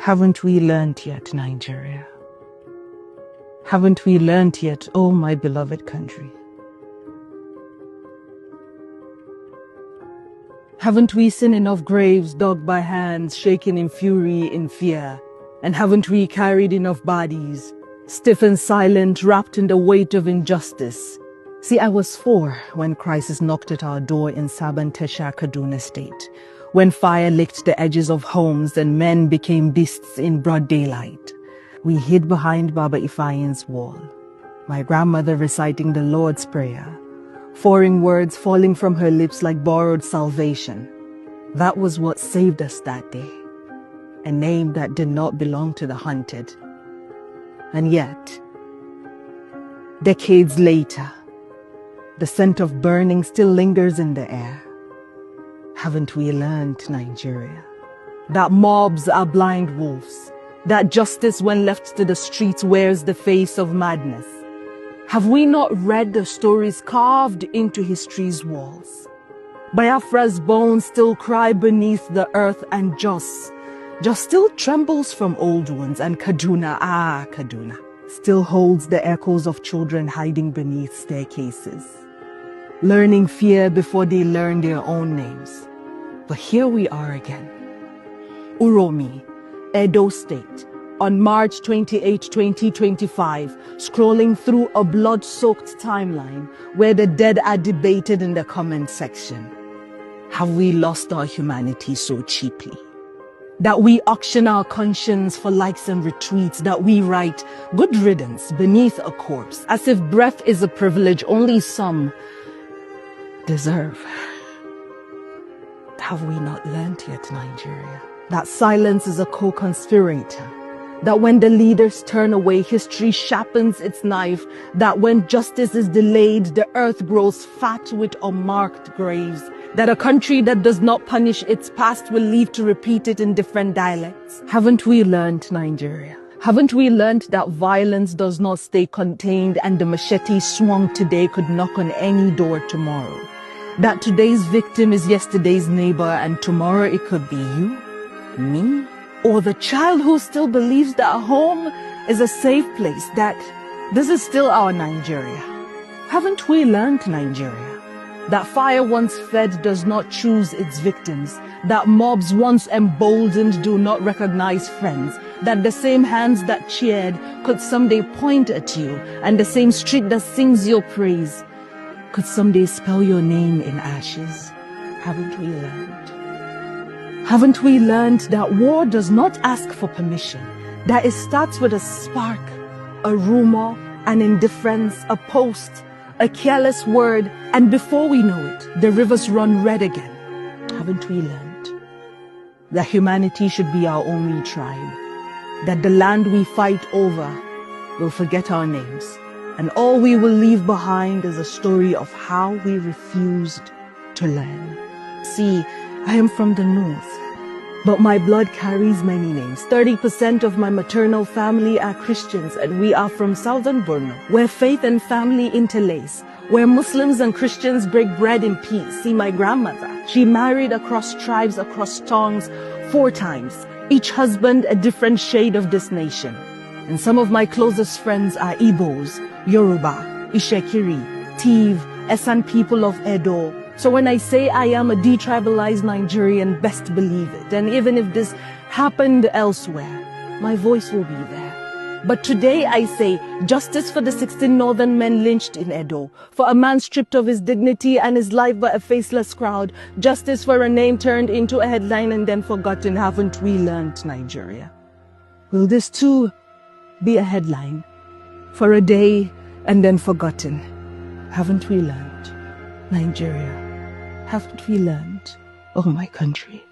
Haven't we learned yet, Nigeria? Haven't we learned yet, oh my beloved country? Haven't we seen enough graves dug by hands shaken in fury, in fear? And haven't we carried enough bodies, stiff and silent, wrapped in the weight of injustice? See, I was 4 when crisis knocked at our door in Sabon Tasha, Kaduna State, when fire licked the edges of homes and men became beasts in broad daylight. We hid behind Baba Ifeanyi's wall, my grandmother reciting the Lord's Prayer, foreign words falling from her lips like borrowed salvation. That was what saved us that day, a name that did not belong to the hunted. And yet, decades later, the scent of burning still lingers in the air. Haven't we learned, Nigeria, that mobs are blind wolves, that justice when left to the streets wears the face of madness? Have we not read the stories carved into history's walls? Biafra's bones still cry beneath the earth, and Jos still trembles from old wounds, and Kaduna, Kaduna, still holds the echoes of children hiding beneath staircases, learning fear before they learn their own names. But here we are again. Uromi, Edo State, on March 28, 2025, scrolling through a blood-soaked timeline where the dead are debated in the comment section. Have we lost our humanity so cheaply? That we auction our conscience for likes and retweets, that we write good riddance beneath a corpse, as if breath is a privilege only some deserve. Have we not learned yet, Nigeria, that silence is a co-conspirator? That when the leaders turn away, history sharpens its knife? That when justice is delayed, the earth grows fat with unmarked graves? That a country that does not punish its past will live to repeat it in different dialects? Haven't we learned, Nigeria? Haven't we learned that violence does not stay contained, and the machete swung today could knock on any door tomorrow? That today's victim is yesterday's neighbor, and tomorrow it could be you, me, or the child who still believes that home is a safe place, that this is still our Nigeria. Haven't we learned, Nigeria, that fire once fed does not choose its victims, that mobs once emboldened do not recognize friends, that the same hands that cheered could someday point at you, and the same street that sings your praise could someday spell your name in ashes? Haven't we learned? Haven't we learned that war does not ask for permission, that it starts with a spark, a rumor, an indifference, a post, a careless word, and before we know it, the rivers run red again? Haven't we learned that humanity should be our only tribe, that the land we fight over will forget our names, and all we will leave behind is a story of how we refused to learn? See, I am from the north, but my blood carries many names. 30% of my maternal family are Christians, and we are from southern Borno, where faith and family interlace, where Muslims and Christians break bread in peace. See, my grandmother, she married across tribes, across tongues 4 times, each husband a different shade of this nation. And some of my closest friends are Igbos, Yoruba, Ishekiri, Tiv, Esan people of Edo. So when I say I am a detribalized Nigerian, best believe it. And even if this happened elsewhere, my voice will be there. But today I say justice for the 16 northern men lynched in Edo, for a man stripped of his dignity and his life by a faceless crowd, justice for a name turned into a headline and then forgotten. Haven't we learned, Nigeria? Will this too be a headline for a day and then forgotten? Haven't we learned, Nigeria? Haven't we learned, oh my country?